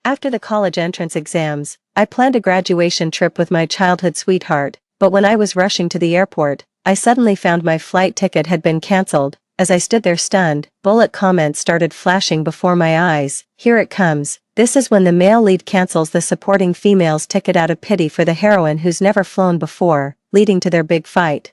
After the college entrance exams, I planned a graduation trip with my childhood sweetheart, but when I was rushing to the airport, I suddenly found my flight ticket had been cancelled. As I stood there stunned, bullet comments started flashing before my eyes. Here it comes. This is when the male lead cancels the supporting female's ticket out of pity for the heroine who's never flown before, leading to their big fight.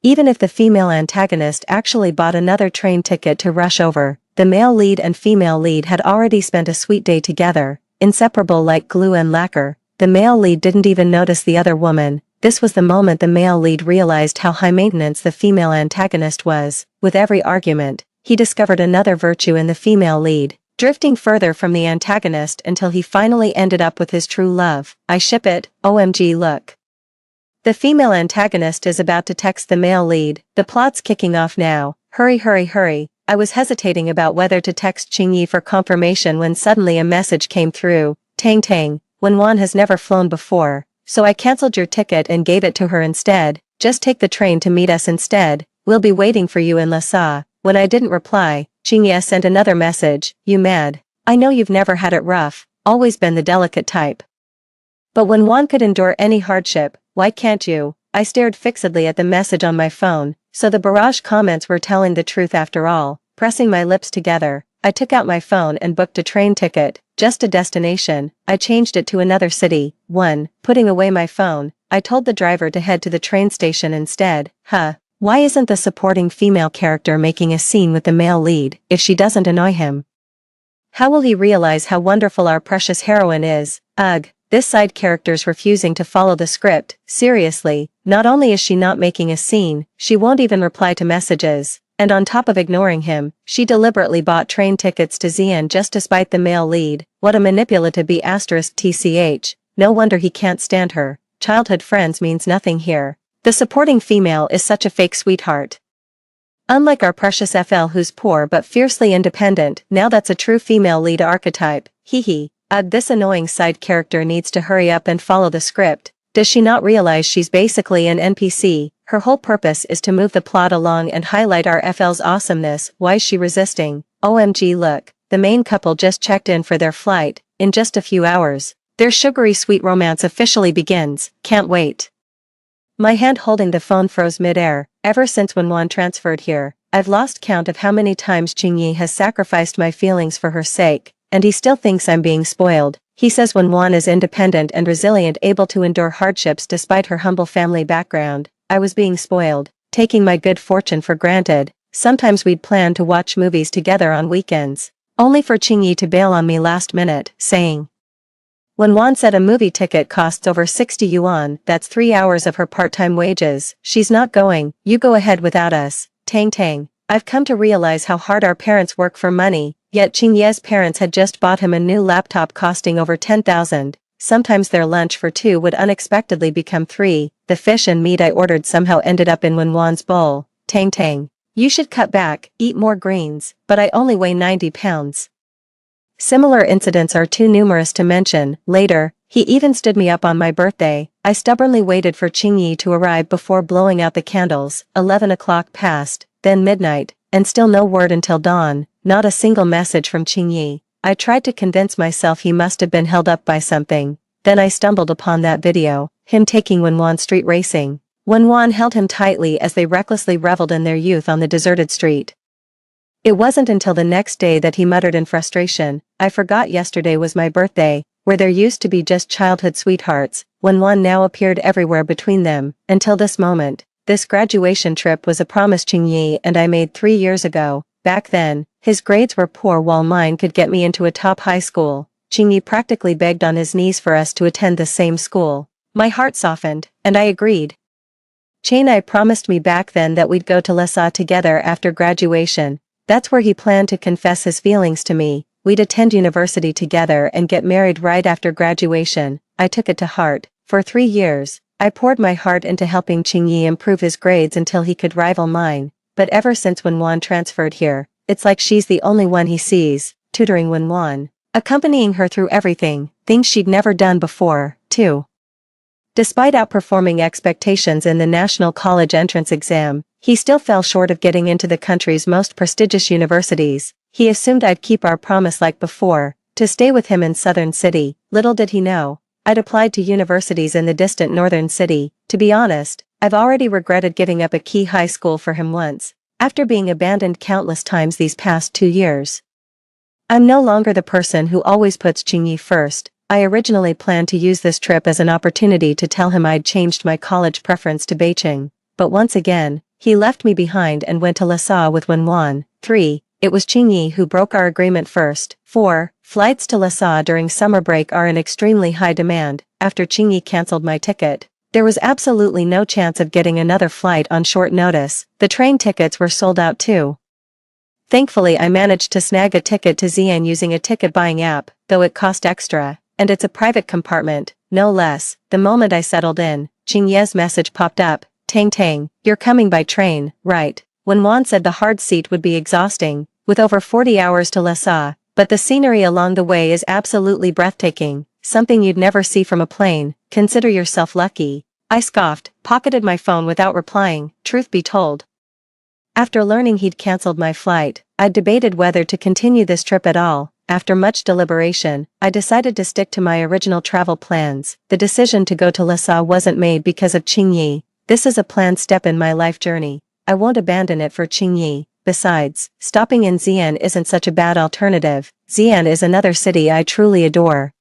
Even if the female antagonist actually bought another train ticket to rush over, the male lead and female lead had already spent a sweet day together, inseparable like glue and lacquer. The male lead didn't even notice the other woman. This was the moment the male lead realized how high maintenance the female antagonist was. With every argument, he discovered another virtue in the female lead, drifting further from the antagonist until he finally ended up with his true love. I ship it, OMG look. The female antagonist is about to text the male lead. The plot's kicking off now. Hurry, hurry, hurry. I was hesitating about whether to text Qingyi for confirmation when suddenly a message came through. Tang tang, Wenwan has never flown before, so I cancelled your ticket and gave it to her instead. Just take the train to meet us instead. We'll be waiting for you in Lassa. When I didn't reply, Qingyi sent another message. You mad? I know you've never had it rough, always been the delicate type. But when one could endure any hardship, why can't you? I stared fixedly at the message on my phone, so the barrage comments were telling the truth after all. Pressing my lips together, I took out my phone and booked a train ticket, just a destination. I changed it to another city. Putting away my phone, I told the driver to head to the train station instead. Why isn't the supporting female character making a scene with the male lead if she doesn't annoy him? How will he realize how wonderful our precious heroine is? Ugh. This side character's refusing to follow the script. Seriously, not only is she not making a scene, she won't even reply to messages. And on top of ignoring him, she deliberately bought train tickets to Xi'an just to spite the male lead. What a manipulative B***tch. No wonder he can't stand her. Childhood friends means nothing here. The supporting female is such a fake sweetheart. Unlike our precious FL who's poor but fiercely independent, now that's a true female lead archetype. Hee. This annoying side character needs to hurry up and follow the script. Does she not realize she's basically an NPC? Her whole purpose is to move the plot along and highlight our FL's awesomeness. Why's she resisting? OMG look, the main couple just checked in for their flight. In just a few hours, their sugary sweet romance officially begins. Can't wait. My hand holding the phone froze mid-air. Ever since Wenwan transferred here, I've lost count of how many times Qingyi has sacrificed my feelings for her sake. And he still thinks I'm being spoiled. He says Wenwan is independent and resilient, able to endure hardships despite her humble family background. I was being spoiled, taking my good fortune for granted. Sometimes we'd plan to watch movies together on weekends, only for Qingyi to bail on me last minute, saying, Wenwan said a movie ticket costs over 60 yuan, that's 3 hours of her part-time wages. She's not going, you go ahead without us. Tang tang. I've come to realize how hard our parents work for money. Yet Qingyi's parents had just bought him a new laptop costing over 10,000. Sometimes their lunch for two would unexpectedly become 3. The fish and meat I ordered somehow ended up in Wenwan's bowl. Tang tang. You should cut back, eat more greens, but I only weigh 90 pounds. Similar incidents are too numerous to mention. Later, he even stood me up on my birthday. I stubbornly waited for Qingyi to arrive before blowing out the candles. 11 o'clock passed, then midnight, and still no word until dawn. Not a single message from Qingyi. I tried to convince myself he must have been held up by something. Then I stumbled upon that video, him taking Wenwan street racing. Wenwan held him tightly as they recklessly reveled in their youth on the deserted street. It wasn't until the next day that he muttered in frustration, I forgot yesterday was my birthday, where there used to be just childhood sweethearts. Wenwan now appeared everywhere between them. Until this moment, this graduation trip was a promise Qingyi and I made 3 years ago. Back then, his grades were poor while mine could get me into a top high school. Qingyi practically begged on his knees for us to attend the same school. My heart softened, and I agreed. Chenai promised me back then that we'd go to Lassa together after graduation. That's where he planned to confess his feelings to me. We'd attend university together and get married right after graduation. I took it to heart. For 3 years, I poured my heart into helping Qingyi improve his grades until he could rival mine. But ever since Wenwan transferred here, it's like she's the only one he sees, tutoring Wenwan, accompanying her through everything, things she'd never done before, too. Despite outperforming expectations in the national college entrance exam, he still fell short of getting into the country's most prestigious universities. He assumed I'd keep our promise like before, to stay with him in Southern City. Little did he know, I'd applied to universities in the distant Northern City. To be honest, I've already regretted giving up a key high school for him once, after being abandoned countless times these past 2 years. I'm no longer the person who always puts Qingyi first. I originally planned to use this trip as an opportunity to tell him I'd changed my college preference to Beijing, but once again, he left me behind and went to Lassa with Wenwan. 3. It was Qingyi who broke our agreement first. 4. Flights to Lassa during summer break are in extremely high demand. After Qingyi cancelled my ticket, there was absolutely no chance of getting another flight on short notice. The train tickets were sold out too. Thankfully I managed to snag a ticket to Xi'an using a ticket buying app, though it cost extra. And it's a private compartment, no less. The moment I settled in, Qingye's message popped up. Tang Tang, you're coming by train, right? Wenwan said the hard seat would be exhausting, with over 40 hours to Lassa, but the scenery along the way is absolutely breathtaking, something you'd never see from a plane. Consider yourself lucky. I scoffed, pocketed my phone without replying. Truth be told, after learning he'd cancelled my flight, I debated whether to continue this trip at all. After much deliberation, I decided to stick to my original travel plans. The decision to go to Lassa wasn't made because of Qingyi. This is a planned step in my life journey. I won't abandon it for Qingyi. Besides, stopping in Xi'an isn't such a bad alternative. Xi'an is another city I truly adore.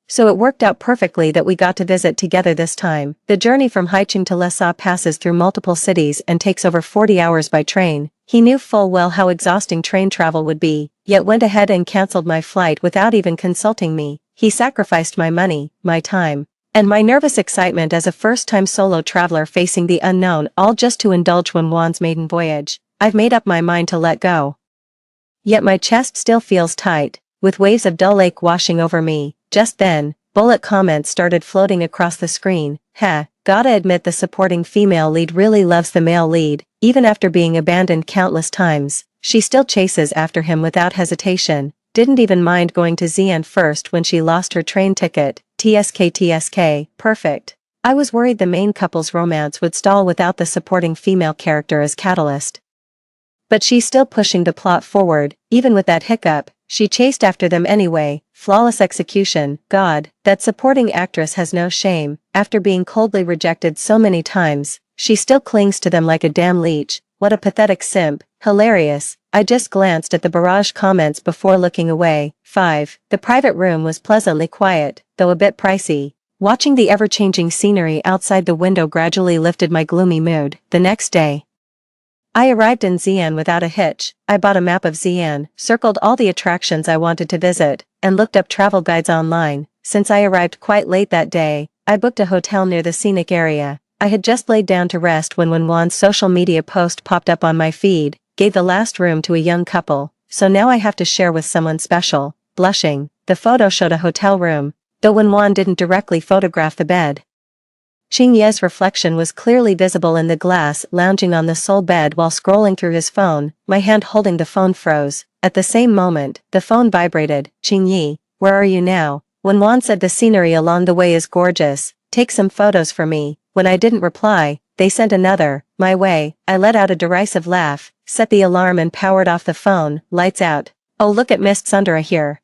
So it worked out perfectly that we got to visit together this time. The journey from Haicheng to Lassa passes through multiple cities and takes over 40 hours by train. He knew full well how exhausting train travel would be, yet went ahead and cancelled my flight without even consulting me. He sacrificed my money, my time, and my nervous excitement as a first-time solo traveler facing the unknown, all just to indulge Wenwan's maiden voyage. I've made up my mind to let go. Yet my chest still feels tight, with waves of dull ache washing over me. Just then, bullet comments started floating across the screen. Gotta admit the supporting female lead really loves the male lead. Even after being abandoned countless times, she still chases after him without hesitation. Didn't even mind going to Xi'an first when she lost her train ticket. TSK. Perfect. I was worried the main couple's romance would stall without the supporting female character as catalyst. But she's still pushing the plot forward. Even with that hiccup, she chased after them anyway. Flawless execution. God, that supporting actress has no shame. After being coldly rejected so many times, she still clings to them like a damn leech. What a pathetic simp. Hilarious. I just glanced at the barrage comments before looking away. 5. The private room was pleasantly quiet, though a bit pricey. Watching the ever-changing scenery outside the window gradually lifted my gloomy mood. The next day, I arrived in Xi'an without a hitch. I bought a map of Xi'an, circled all the attractions I wanted to visit, and looked up travel guides online. Since I arrived quite late that day, I booked a hotel near the scenic area. I had just laid down to rest when Wenwan's social media post popped up on my feed, gave the last room to a young couple, so now I have to share with someone special. Blushing, the photo showed a hotel room, though Wenwan didn't directly photograph the bed. Qingye's reflection was clearly visible in the glass, lounging on the sole bed while scrolling through his phone. My hand holding the phone froze. At the same moment, the phone vibrated. Qingyi, where are you now? Wenwan said the scenery along the way is gorgeous. Take some photos for me. When I didn't reply, they sent another, my way. I let out a derisive laugh, set the alarm and powered off the phone. Lights out. Oh, look at Miss Sundara here.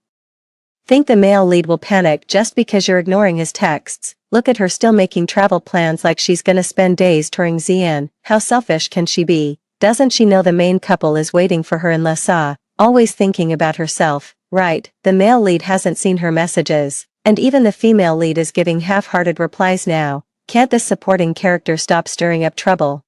Think the male lead will panic just because you're ignoring his texts. Look at her still making travel plans like she's gonna spend days touring Xi'an. How selfish can she be? Doesn't she know the main couple is waiting for her in Lassa, always thinking about herself? Right, the male lead hasn't seen her messages, and even the female lead is giving half-hearted replies now. Can't this supporting character stop stirring up trouble?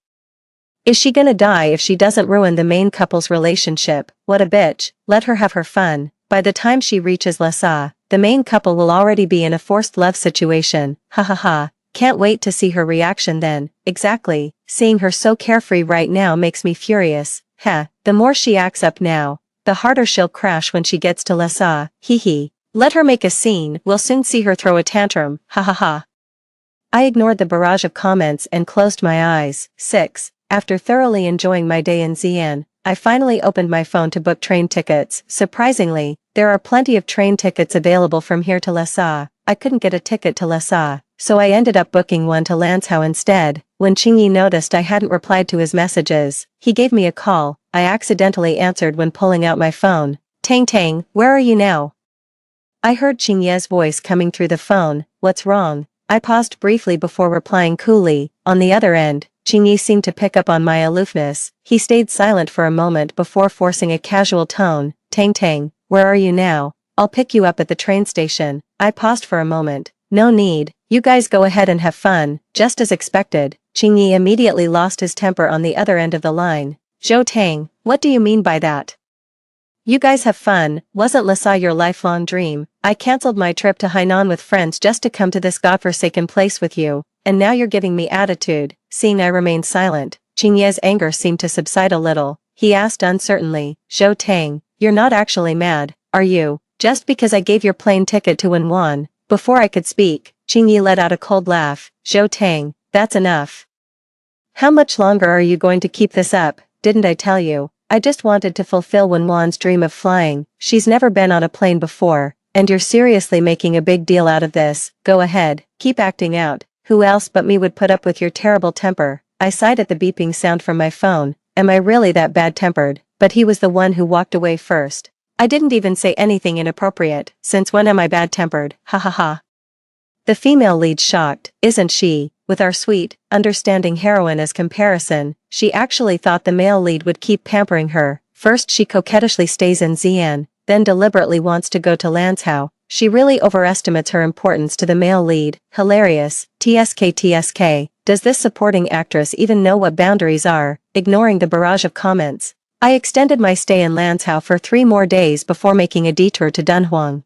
Is she gonna die if she doesn't ruin the main couple's relationship? What a bitch. Let her have her fun. By the time she reaches Lassa, the main couple will already be in a forced love situation. Ha ha ha. Can't wait to see her reaction then. Exactly. Seeing her so carefree right now makes me furious. The more she acts up now, the harder she'll crash when she gets to Lassa. Hee hee. Let her make a scene. We'll soon see her throw a tantrum. Ha ha ha. I ignored the barrage of comments and closed my eyes. 6. After thoroughly enjoying my day in Xi'an, I finally opened my phone to book train tickets. Surprisingly, there are plenty of train tickets available from here to Lassa. I couldn't get a ticket to Lassa, so I ended up booking one to Lanzhou instead. When Qingyi noticed I hadn't replied to his messages, he gave me a call. I accidentally answered when pulling out my phone. Tang Tang, where are you now? I heard Qingye's voice coming through the phone. What's wrong? I paused briefly before replying coolly. On the other end, Qingye seemed to pick up on my aloofness. He stayed silent for a moment before forcing a casual tone. Tang Tang, where are you now? I'll pick you up at the train station. I paused for a moment. No need, you guys go ahead and have fun. Just as expected, Qingye immediately lost his temper on the other end of the line. Zhou Tang, what do you mean by that? You guys have fun. Wasn't Lassa your lifelong dream? I cancelled my trip to Hainan with friends just to come to this godforsaken place with you, and now you're giving me attitude. Seeing I remained silent, Qingye's anger seemed to subside a little. He asked uncertainly, Zhou Tang, you're not actually mad, are you? Just because I gave your plane ticket to Wenwan. Before I could speak, Qingye let out a cold laugh. Zhou Tang, that's enough. How much longer are you going to keep this up? Didn't I tell you? I just wanted to fulfill Wenwan's dream of flying. She's never been on a plane before, and you're seriously making a big deal out of this. Go ahead, keep acting out. Who else but me would put up with your terrible temper? I sighed at the beeping sound from my phone. Am I really that bad-tempered? But he was the one who walked away first. I didn't even say anything inappropriate. Since when am I bad-tempered? Ha ha ha. The female lead shocked, isn't she? With our sweet, understanding heroine as comparison, she actually thought the male lead would keep pampering her. First she coquettishly stays in Xi'an, then deliberately wants to go to Lanzhou. She really overestimates her importance to the male lead. Hilarious. TSK. Does this supporting actress even know what boundaries are? Ignoring the barrage of comments, I extended my stay in Lanzhou for 3 more days before making a detour to Dunhuang.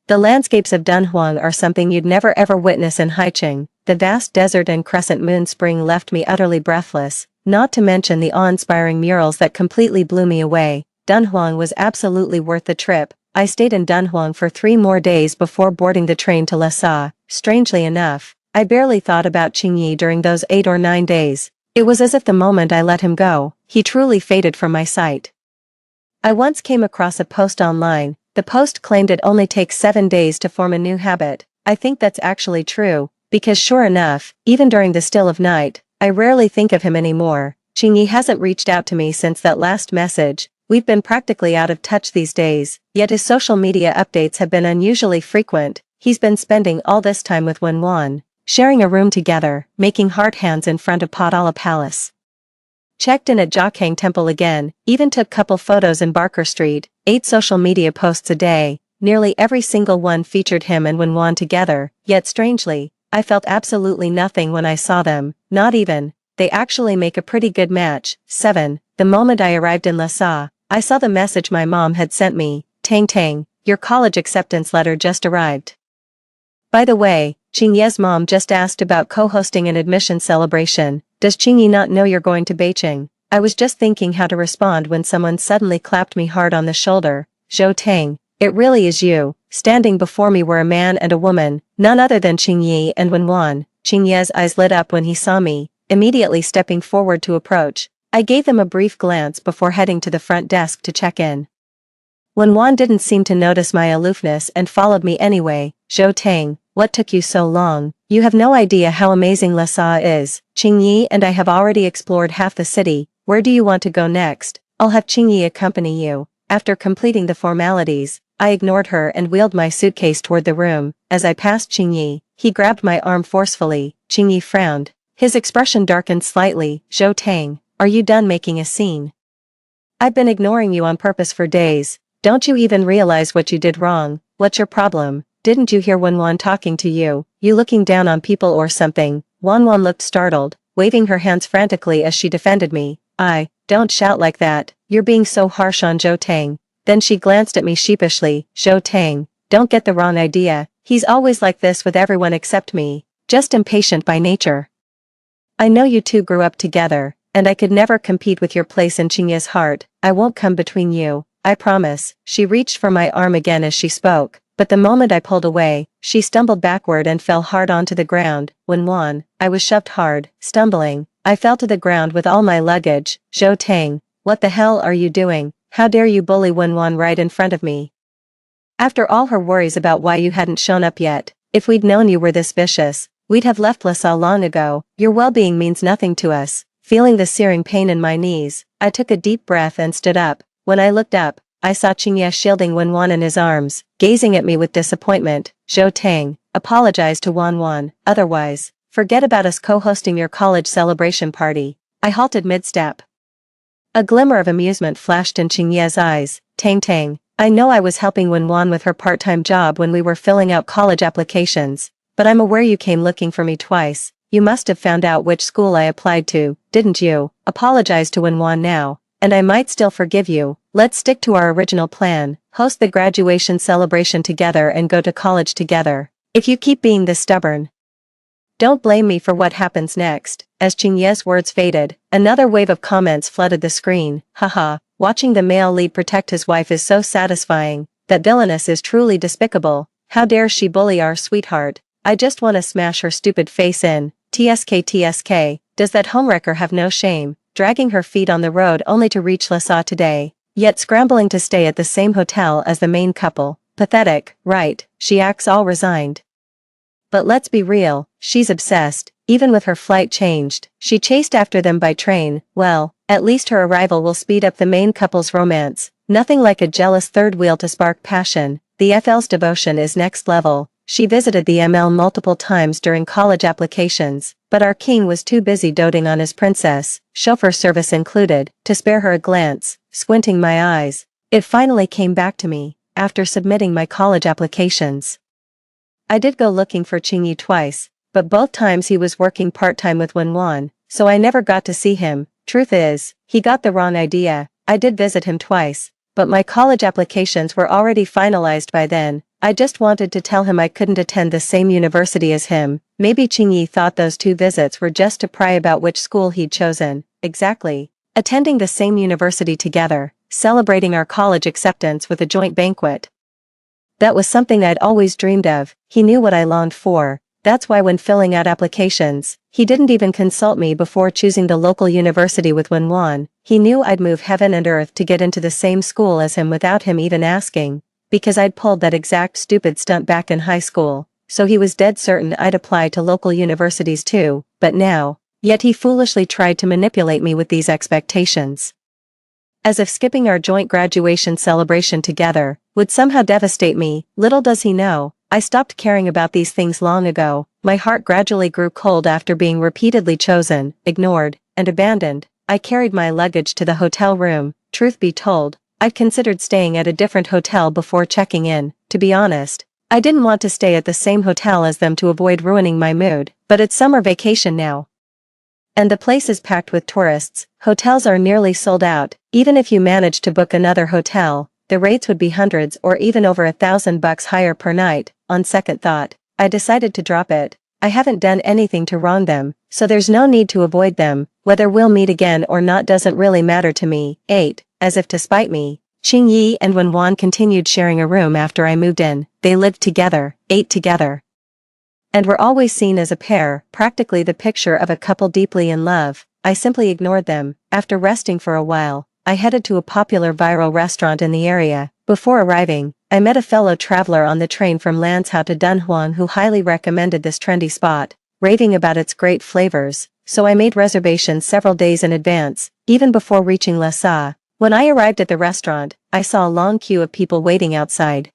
The landscapes of Dunhuang are something you'd never ever witness in Haicheng. The vast desert and crescent moon spring left me utterly breathless, not to mention the awe-inspiring murals that completely blew me away. Dunhuang was absolutely worth the trip. I stayed in Dunhuang for 3 more days before boarding the train to Lassa. Strangely enough, I barely thought about Qingye during those 8 or 9 days. It was as if the moment I let him go, he truly faded from my sight. I once came across a post online. The post claimed it only takes 7 days to form a new habit. I think that's actually true, because sure enough, even during the still of night, I rarely think of him anymore. Qingye hasn't reached out to me since that last message. We've been practically out of touch these days, yet his social media updates have been unusually frequent. He's been spending all this time with Wenwan, sharing a room together, making heart hands in front of Potala Palace. Checked in at Jiaqing Temple again, even took couple photos in Barker Street, 8 social media posts a day. Nearly every single one featured him and Wenwan together, yet strangely, I felt absolutely nothing when I saw them, not even. They actually make a pretty good match. 7. The moment I arrived in Lassa, I saw the message my mom had sent me. Tang Tang, your college acceptance letter just arrived. By the way, Qingye's mom just asked about co-hosting an admission celebration. Does Qingye not know you're going to Beijing? I was just thinking how to respond when someone suddenly clapped me hard on the shoulder. Zhou Tang, it really is you. Standing before me were a man and a woman, none other than Qingye and Wenwan. Qingye's eyes lit up when he saw me, immediately stepping forward to approach. I gave them a brief glance before heading to the front desk to check in. Wenwan didn't seem to notice my aloofness and followed me anyway. Zhou Tang, what took you so long? You have no idea how amazing Lassa is. Qingye and I have already explored half the city. Where do you want to go next? I'll have Qingye accompany you. After completing the formalities, I ignored her and wheeled my suitcase toward the room. As I passed Qingye, he grabbed my arm forcefully. Qingye frowned. His expression darkened slightly. Zhou Tang, are you done making a scene? I've been ignoring you on purpose for days. Don't you even realize what you did wrong? What's your problem? Didn't you hear Wenwan talking to you? You looking down on people or something? Wenwan looked startled, waving her hands frantically as she defended me. Don't shout like that. You're being so harsh on Zhou Tang. Then she glanced at me sheepishly. Zhou Tang, don't get the wrong idea. He's always like this with everyone except me. Just impatient by nature. I know you two grew up together, and I could never compete with your place in Qingye's heart. I won't come between you. I promise. She reached for my arm again as she spoke, but the moment I pulled away, she stumbled backward and fell hard onto the ground. Wenwan, I was shoved hard, stumbling. I fell to the ground with all my luggage. Zhou Tang, what the hell are you doing? How dare you bully Wenwan right in front of me? After all her worries about why you hadn't shown up yet, if we'd known you were this vicious, we'd have left Lassa long ago. Your well-being means nothing to us. Feeling the searing pain in my knees, I took a deep breath and stood up. When I looked up, I saw Qingye shielding Wenwan in his arms, gazing at me with disappointment. Zhou Tang, apologize to Wenwan, otherwise, forget about us co-hosting your college celebration party. I halted mid-step. A glimmer of amusement flashed in Qingye's eyes. Tang, I know I was helping Wenwan with her part-time job when we were filling out college applications, but I'm aware you came looking for me twice. You must have found out which school I applied to, didn't you? Apologize to Wenwan now, and I might still forgive you. Let's stick to our original plan, host the graduation celebration together and go to college together. If you keep being this stubborn, don't blame me for what happens next. As Qingye's words faded, another wave of comments flooded the screen. Haha, watching the male lead protect his wife is so satisfying. That villainess is truly despicable. How dare she bully our sweetheart? I just wanna smash her stupid face in. TSK, does that homewrecker have no shame, dragging her feet on the road only to reach Lassa today, yet scrambling to stay at the same hotel as the main couple. Pathetic, right? She acts all resigned. But let's be real, she's obsessed. Even with her flight changed, she chased after them by train. Well, at least her arrival will speed up the main couple's romance. Nothing like a jealous third wheel to spark passion. The FL's devotion is next level. She visited the ML multiple times during college applications, but our king was too busy doting on his princess, chauffeur service included, to spare her a glance. Squinting my eyes, it finally came back to me, after submitting my college applications. I did go looking for Qingye twice, but both times he was working part-time with Wenwan, so I never got to see him. Truth is, he got the wrong idea. I did visit him twice, but my college applications were already finalized by then. I just wanted to tell him I couldn't attend the same university as him. Maybe Qingye thought those 2 visits were just to pry about which school he'd chosen. Exactly. Attending the same university together, celebrating our college acceptance with a joint banquet. That was something I'd always dreamed of. He knew what I longed for. That's why when filling out applications, he didn't even consult me before choosing the local university with Wenwan. He knew I'd move heaven and earth to get into the same school as him without him even asking. Because I'd pulled that exact stupid stunt back in high school, so he was dead certain I'd apply to local universities too. But now, yet he foolishly tried to manipulate me with these expectations. As if skipping our joint graduation celebration together would somehow devastate me. Little does he know, I stopped caring about these things long ago. My heart gradually grew cold after being repeatedly chosen, ignored, and abandoned. I carried my luggage to the hotel room. Truth be told, I'd considered staying at a different hotel before checking in. To be honest, I didn't want to stay at the same hotel as them to avoid ruining my mood, but it's summer vacation now. And the place is packed with tourists. Hotels are nearly sold out. Even if you manage to book another hotel, the rates would be hundreds or even over $1,000 higher per night. On second thought, I decided to drop it. I haven't done anything to wrong them, so there's no need to avoid them. Whether we'll meet again or not doesn't really matter to me. 8. As if to spite me, Qingye and Wenwan continued sharing a room after I moved in. They lived together, ate together, and were always seen as a pair, practically the picture of a couple deeply in love. I simply ignored them. After resting for a while, I headed to a popular viral restaurant in the area. Before arriving, I met a fellow traveler on the train from Lanzhou to Dunhuang who highly recommended this trendy spot, raving about its great flavors, so I made reservations several days in advance, even before reaching Lassa. When I arrived at the restaurant, I saw a long queue of people waiting outside.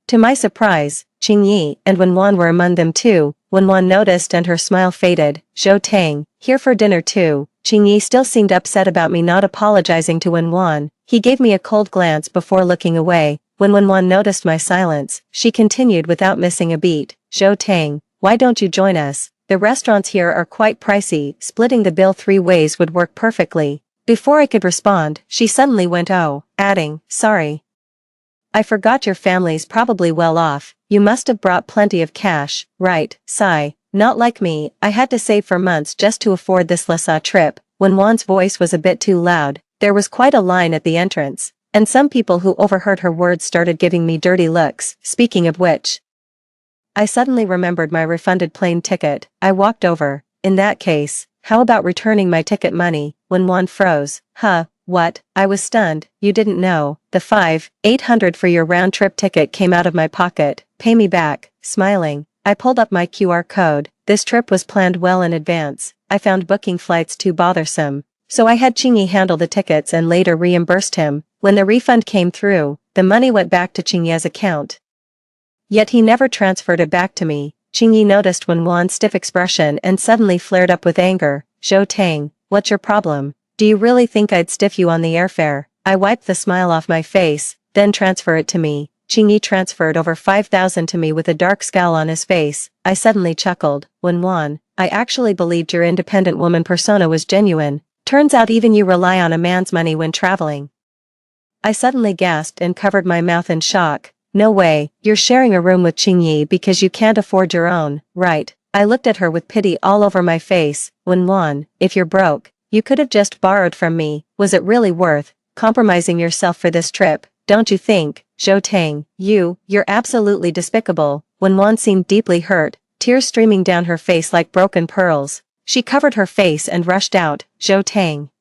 To my surprise, Qingye and Wenwan were among them too. Wenwan noticed and her smile faded. Zhou Tang, here for dinner too. Qingye still seemed upset about me not apologizing to Wenwan. He gave me a cold glance before looking away. When Wenwan noticed my silence, she continued without missing a beat. Zhou Tang, why don't you join us? The restaurants here are quite pricey. Splitting the bill 3 ways would work perfectly. Before I could respond, she suddenly went adding, sorry. I forgot your family's probably well off. You must have brought plenty of cash, right? Sigh. Not like me, I had to save for months just to afford this Lassa trip. When Wan's voice was a bit too loud, there was quite a line at the entrance, and some people who overheard her words started giving me dirty looks. Speaking of which, I suddenly remembered my refunded plane ticket. I walked over. In that case, how about returning my ticket money? When Wan froze. Huh, what? I was stunned. You didn't know. The 5,800 for your round-trip ticket came out of my pocket. Pay me back. Smiling, I pulled up my QR code. This trip was planned well in advance. I found booking flights too bothersome, so I had Qingye handle the tickets and later reimbursed him. When the refund came through, the money went back to Qingye's account. Yet he never transferred it back to me. Qingye noticed Wenwan's stiff expression and suddenly flared up with anger. Zhou Tang, what's your problem? Do you really think I'd stiff you on the airfare? I wiped the smile off my face, then transfer it to me. Qingye transferred over 5,000 to me with a dark scowl on his face. I suddenly chuckled. Wenwan, I actually believed your independent woman persona was genuine. Turns out even you rely on a man's money when traveling. I suddenly gasped and covered my mouth in shock. No way, you're sharing a room with Qingye because you can't afford your own, right? I looked at her with pity all over my face. Wenwan, if you're broke, you could have just borrowed from me. Was it really worth compromising yourself for this trip, don't you think? Zhou Tang, you're absolutely despicable. Wenwan seemed deeply hurt, tears streaming down her face like broken pearls. She covered her face and rushed out. Zhou Tang,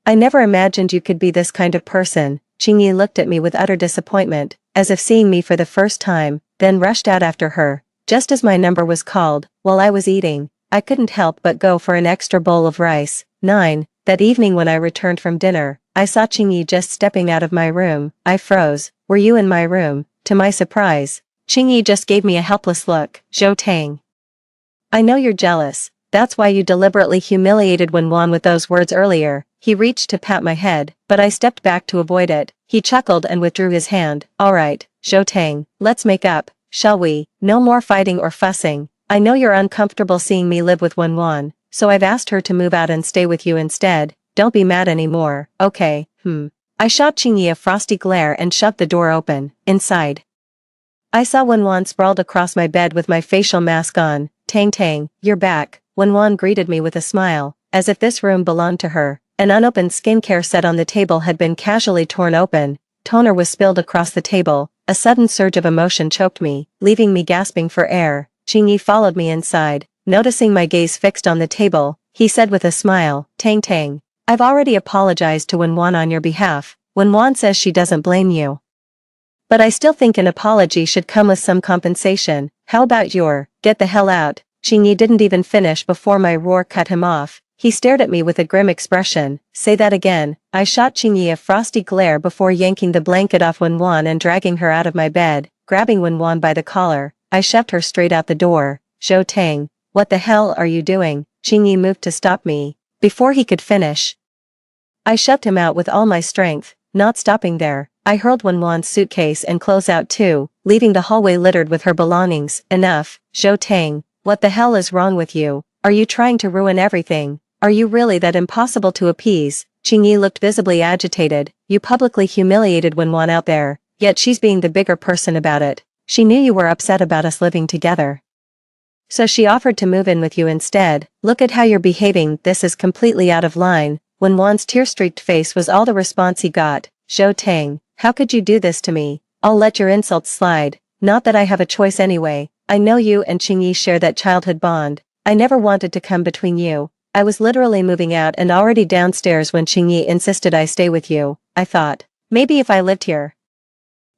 I never imagined you could be this kind of person. Qingye looked at me with utter disappointment, as if seeing me for the first time, then rushed out after her. Just as my number was called, while I was eating, I couldn't help but go for an extra bowl of rice. 9. That evening when I returned from dinner, I saw Qingye just stepping out of my room. I froze. Were you in my room? To my surprise, Qingye just gave me a helpless look. Zhou Tang, I know you're jealous. That's why you deliberately humiliated Wenwan with those words earlier. He reached to pat my head, but I stepped back to avoid it. He chuckled and withdrew his hand. Alright, Zhou Tang, let's make up, shall we? No more fighting or fussing. I know you're uncomfortable seeing me live with Wenwan, so I've asked her to move out and stay with you instead. Don't be mad anymore, okay? I shot Qingye a frosty glare and shoved the door open. Inside, I saw Wenwan sprawled across my bed with my facial mask on. Tang, you're back. Wenwan greeted me with a smile, as if this room belonged to her. An unopened skincare set on the table had been casually torn open. Toner was spilled across the table. A sudden surge of emotion choked me, leaving me gasping for air. Qingye followed me inside. Noticing my gaze fixed on the table, he said with a smile, Tang, I've already apologized to Wenwan on your behalf. Wenwan says she doesn't blame you. But I still think an apology should come with some compensation. How about get the hell out? Qingye didn't even finish before my roar cut him off. He stared at me with a grim expression. Say that again. I shot Qingye a frosty glare before yanking the blanket off Wenwan and dragging her out of my bed. Grabbing Wenwan by the collar, I shoved her straight out the door. Zhou Tang, what the hell are you doing? Qingye moved to stop me. Before he could finish, I shoved him out with all my strength. Not stopping there, I hurled Wenwan's suitcase and clothes out too, leaving the hallway littered with her belongings. Enough, Zhou Tang, what the hell is wrong with you? Are you trying to ruin everything? Are you really that impossible to appease? Qingye looked visibly agitated. You publicly humiliated Wenwan out there, yet she's being the bigger person about it. She knew you were upset about us living together, so she offered to move in with you instead. Look at how you're behaving. This is completely out of line. Wenwan's tear-streaked face was all the response he got. Zhou Tang, how could you do this to me? I'll let your insults slide. Not that I have a choice anyway. I know you and Qingye share that childhood bond. I never wanted to come between you. I was literally moving out and already downstairs when Qingye insisted I stay with you. I thought, maybe if I lived here,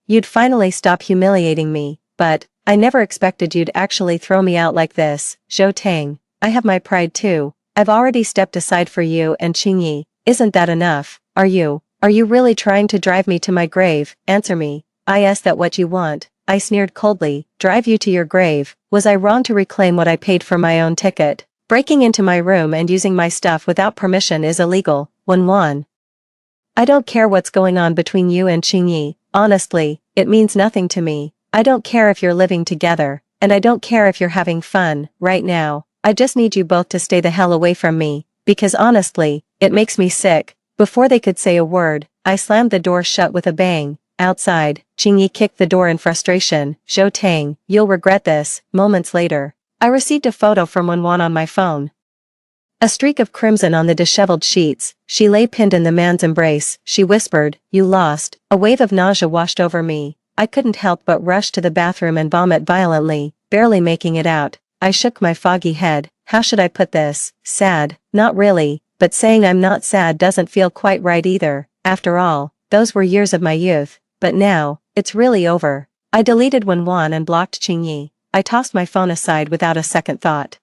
you'd finally stop humiliating me, but I never expected you'd actually throw me out like this. Zhou Tang, I have my pride too. I've already stepped aside for you and Qingye. Isn't that enough? Are you really trying to drive me to my grave? Answer me. Is that what you want? I sneered coldly. Drive you to your grave? Was I wrong to reclaim what I paid for my own ticket? Breaking into my room and using my stuff without permission is illegal. Wenwan, I don't care what's going on between you and Qingye. Honestly, it means nothing to me. I don't care if you're living together, and I don't care if you're having fun. Right now, I just need you both to stay the hell away from me, because honestly, it makes me sick. Before they could say a word, I slammed the door shut with a bang. Outside, Qingye kicked the door in frustration. Zhou Tang, you'll regret this. Moments later, I received a photo from Wenwan on my phone. A streak of crimson on the disheveled sheets. She lay pinned in the man's embrace. She whispered, "You lost." A wave of nausea washed over me. I couldn't help but rush to the bathroom and vomit violently, barely making it out. I shook my foggy head. How should I put this? Sad? Not really, but saying I'm not sad doesn't feel quite right either. After all, those were years of my youth. But now, it's really over. I deleted Wenwan and blocked Qingye. I tossed my phone aside without a second thought.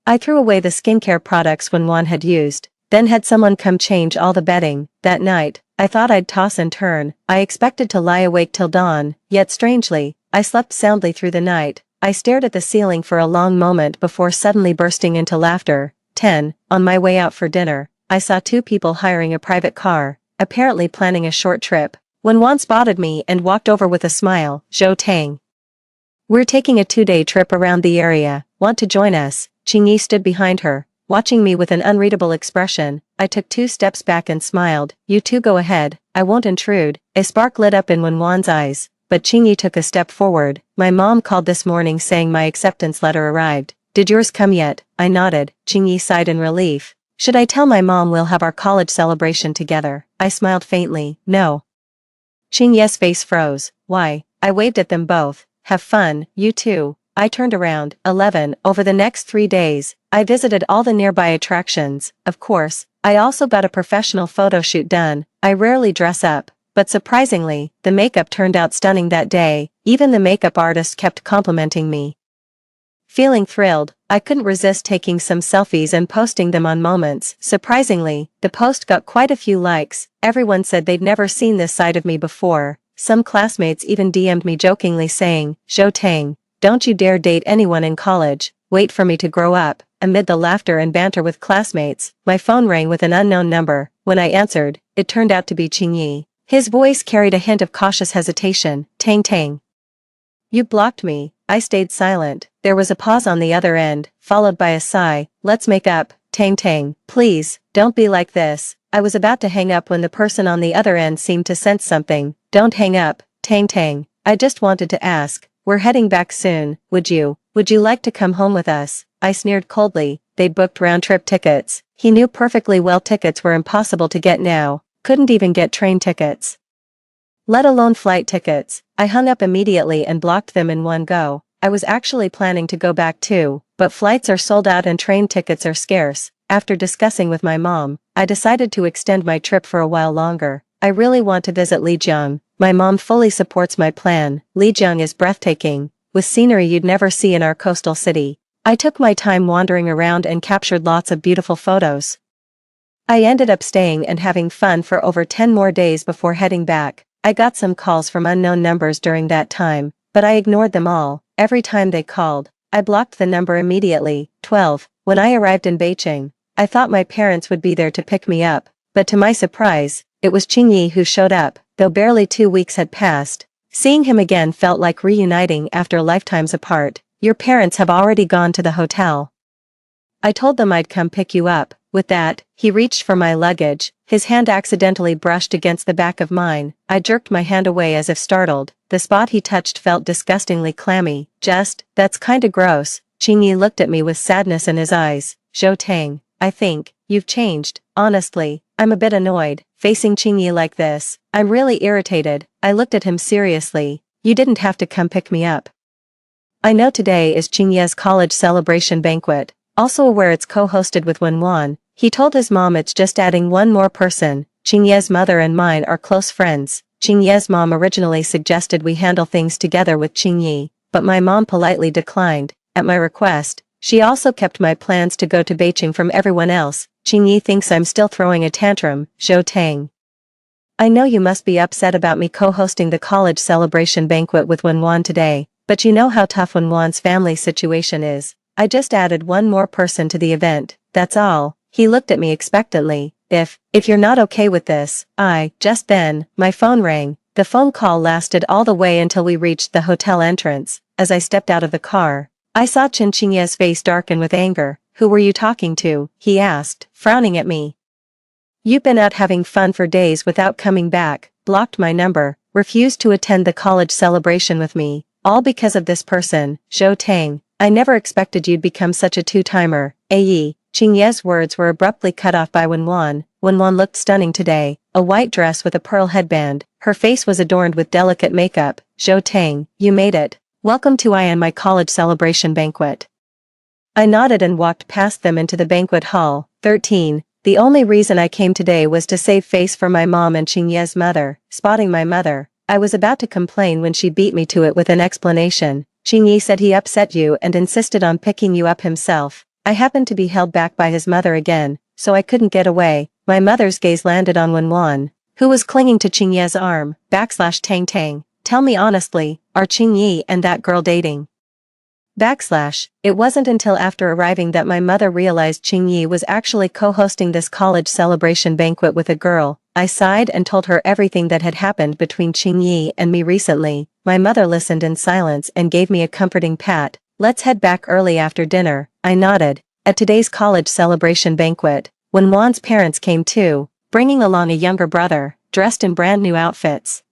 I threw away the skincare products Wenwan had used, then had someone come change all the bedding. That night, I thought I'd toss and turn. I expected to lie awake till dawn, yet strangely, I slept soundly through the night. I stared at the ceiling for a long moment before suddenly bursting into laughter. 10. On my way out for dinner, I saw two people hiring a private car, apparently planning a short trip. When Juan spotted me and walked over with a smile, "Zhou Tang. We're taking a 2-day trip around the area, want to join us?" Qingyi stood behind her, watching me with an unreadable expression. I took 2 steps back and smiled. "You two go ahead, I won't intrude." A spark lit up in Wenwan's eyes, but Qingyi took a step forward. "My mom called this morning saying my acceptance letter arrived. Did yours come yet?" I nodded. Qingyi sighed in relief. "Should I tell my mom we'll have our college celebration together?" I smiled faintly. "No." Qingyi's face froze. "Why?" I waved at them both. "Have fun, you too." I turned around. 11. Over the next 3 days, I visited all the nearby attractions. Of course, I also got a professional photo shoot done. I rarely dress up, but surprisingly, the makeup turned out stunning that day. Even the makeup artist kept complimenting me. Feeling thrilled, I couldn't resist taking some selfies and posting them on Moments. Surprisingly, the post got quite a few likes. Everyone said they'd never seen this side of me before. Some classmates even DM'd me jokingly saying, "Zhou Tang, don't you dare date anyone in college, wait for me to grow up." Amid the laughter and banter with classmates, my phone rang with an unknown number. When I answered, it turned out to be Qingyi. His voice carried a hint of cautious hesitation. "Tang Tang. You blocked me." I stayed silent. There was a pause on the other end, followed by a sigh. "Let's make up, Tang Tang. Please, don't be like this." I was about to hang up when the person on the other end seemed to sense something. "Don't hang up, Tang Tang. I just wanted to ask, we're heading back soon, would you like to come home with us?" I sneered coldly. They'd booked round-trip tickets. He knew perfectly well tickets were impossible to get now. Couldn't even get train tickets, let alone flight tickets. I hung up immediately and blocked them in one go. I was actually planning to go back too, but flights are sold out and train tickets are scarce. After discussing with my mom, I decided to extend my trip for a while longer. I really want to visit Lijiang. My mom fully supports my plan. Lijiang is breathtaking, with scenery you'd never see in our coastal city. I took my time wandering around and captured lots of beautiful photos. I ended up staying and having fun for over 10 more days before heading back. I got some calls from unknown numbers during that time, but I ignored them all. Every time they called, I blocked the number immediately. 12. When I arrived in Beijing, I thought my parents would be there to pick me up, but to my surprise, it was Qingyi who showed up. Though barely 2 weeks had passed, seeing him again felt like reuniting after lifetimes apart. "Your parents have already gone to the hotel. I told them I'd come pick you up." With that, he reached for my luggage. His hand accidentally brushed against the back of mine. I jerked my hand away as if startled. The spot he touched felt disgustingly clammy. That's kinda gross." Qingyi looked at me with sadness in his eyes. "Zhou Tang, I think you've changed." Honestly, I'm a bit annoyed. Facing Qingyi like this, I'm really irritated. I looked at him seriously. "You didn't have to come pick me up. I know today is Qingyi's college celebration banquet, also aware it's co-hosted with Wenwan. He told his mom it's just adding one more person. Qingyi's mother and mine are close friends. Qingyi's mom originally suggested we handle things together with Qingyi, but my mom politely declined. At my request, she also kept my plans to go to Beijing from everyone else. Qingyi thinks I'm still throwing a tantrum. "Zhou Tang, I know you must be upset about me co-hosting the college celebration banquet with Wenwan today, but you know how tough Wenwan's family situation is. I just added one more person to the event, that's all." He looked at me expectantly. If you're not okay with this, Just then, my phone rang. The phone call lasted all the way until we reached the hotel entrance. As I stepped out of the car, I saw Qingyi's face darken with anger. "Who were you talking to?" he asked, frowning at me. "You've been out having fun for days without coming back, blocked my number, refused to attend the college celebration with me, all because of this person. Zhou Tang, I never expected you'd become such a two-timer." Qingyi's words were abruptly cut off by Wenwan. Wenwan looked stunning today, a white dress with a pearl headband. Her face was adorned with delicate makeup. "Zhou Tang, you made it. Welcome to I and my college celebration banquet." I nodded and walked past them into the banquet hall. 13. The only reason I came today was to save face for my mom and Qingyi's mother. Spotting my mother, I was about to complain when she beat me to it with an explanation. "Qingyi said he upset you and insisted on picking you up himself. I happened to be held back by his mother again, so I couldn't get away." My mother's gaze landed on Wenwan. who was clinging to Qingye's arm, /Tang Tang. Tell me honestly, are Qingye and that girl dating? It wasn't until after arriving that my mother realized Qingye was actually co-hosting this college celebration banquet with a girl. I sighed and told her everything that had happened between Qingye and me recently. My mother listened in silence and gave me a comforting pat. Let's head back early after dinner, I nodded. At today's college celebration banquet, Wenwan's parents came too, bringing along a younger brother, dressed in brand new outfits.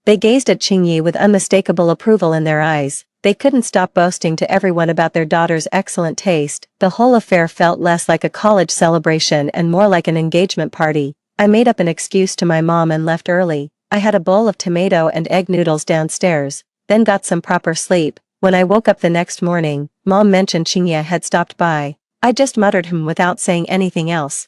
They gazed at Qingye with unmistakable approval in their eyes. They couldn't stop boasting to everyone about their daughter's excellent taste. The whole affair felt less like a college celebration and more like an engagement party. I made up an excuse to my mom and left early. I had a bowl of tomato and egg noodles downstairs, then got some proper sleep. When I woke up the next morning, Mom mentioned Qingye had stopped by. I just muttered without saying anything else.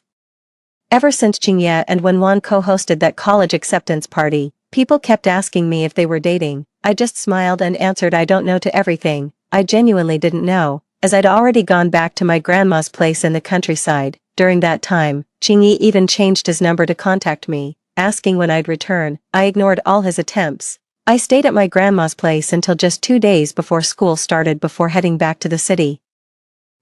Ever since Qingye and Wenwan co-hosted that college acceptance party, people kept asking me if they were dating. I just smiled and answered I don't know to everything. I genuinely didn't know, as I'd already gone back to my grandma's place in the countryside. During that time, Qingye even changed his number to contact me, asking when I'd return. I ignored all his attempts. I stayed at my grandma's place until just 2 days before school started before heading back to the city.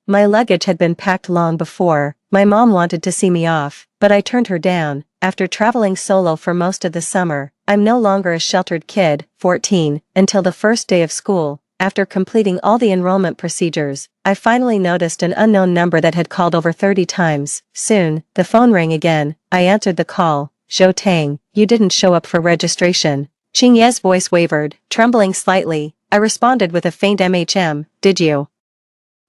My luggage had been packed long before. My mom wanted to see me off, but I turned her down. After traveling solo for most of the summer, I'm no longer a sheltered kid, 14, until the first day of school. After completing all the enrollment procedures, I finally noticed an unknown number that had called over 30 times. Soon, the phone rang again. I answered the call. Zhou Tang, you didn't show up for registration. Qingye's voice wavered, trembling slightly. I responded with a faint did you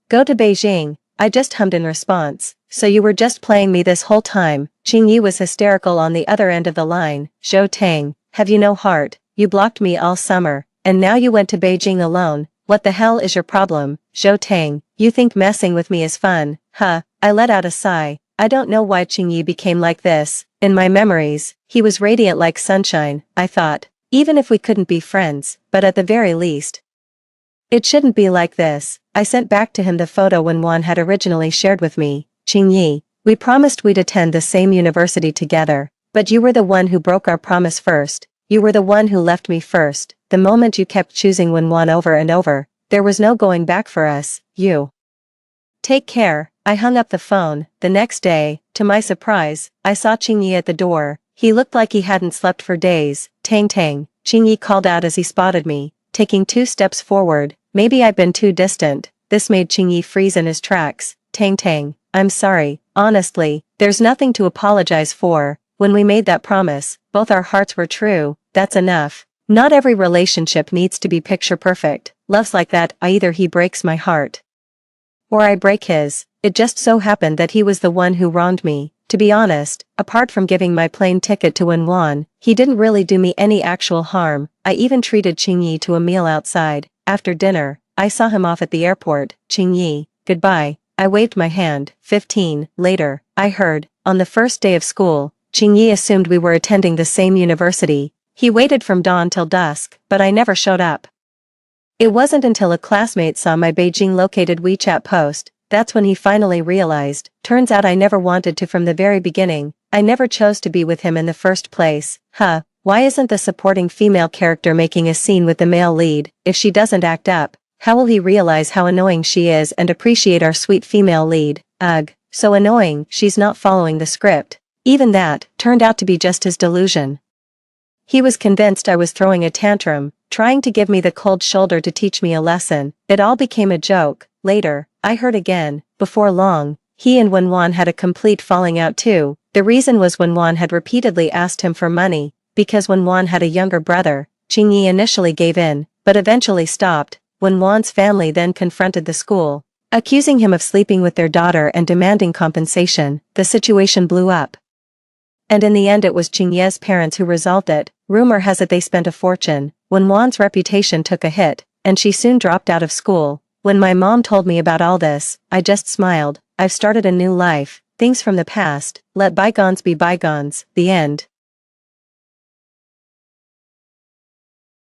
go to Beijing? I just hummed in response. So you were just playing me this whole time? Qingye was hysterical on the other end of the line. Zhou Tang, have you no heart? You blocked me all summer, and now you went to Beijing alone. What the hell is your problem? Zhou Tang, you think messing with me is fun, huh? I let out a sigh. I don't know why Qingye became like this. In my memories, he was radiant like sunshine, I thought. Even if we couldn't be friends, but at the very least, it shouldn't be like this. I sent back to him the photo Wenwan had originally shared with me. Qingye, we promised we'd attend the same university together, but you were the one who broke our promise first. You were the one who left me first. The moment you kept choosing Wenwan over and over, there was no going back for us. You take care. I hung up the phone. The next day, to my surprise, I saw Qingye at the door. He looked like he hadn't slept for days. Tang Tang, Qingye called out as he spotted me, taking 2 steps forward. Maybe I'd been too distant. This made Qingye freeze in his tracks. Tang Tang, I'm sorry. Honestly, there's nothing to apologize for. When we made that promise, both our hearts were true. That's enough. Not every relationship needs to be picture perfect. Love's like that. Either he breaks my heart, or I break his. It just so happened that he was the one who wronged me. To be honest, apart from giving my plane ticket to Wenwan, he didn't really do me any actual harm. I even treated Qingye to a meal outside. After dinner, I saw him off at the airport. Qingye, goodbye. I waved my hand. 15. Later, I heard, on the first day of school, Qingye assumed we were attending the same university. He waited from dawn till dusk, but I never showed up. It wasn't until a classmate saw my Beijing-located WeChat post, that's when he finally realized. Turns out I never wanted to from the very beginning. I never chose to be with him in the first place. Why isn't the supporting female character making a scene with the male lead? If she doesn't act up, how will he realize how annoying she is and appreciate our sweet female lead? Ugh, so annoying, she's not following the script. Even that turned out to be just his delusion. He was convinced I was throwing a tantrum, trying to give me the cold shoulder to teach me a lesson. It all became a joke. Later, I heard again. Before long, he and Wenwan had a complete falling out too. The reason was Wenwan had repeatedly asked him for money. Because Wenwan had a younger brother, Qingye initially gave in, but eventually stopped. Wenwan's family then confronted the school, accusing him of sleeping with their daughter and demanding compensation. The situation blew up, and in the end it was Qingye's parents who resolved it. Rumor has it they spent a fortune. Wenwan's reputation took a hit, and she soon dropped out of school. When my mom told me about all this, I just smiled. I've started a new life. Things from the past, let bygones be bygones. The end.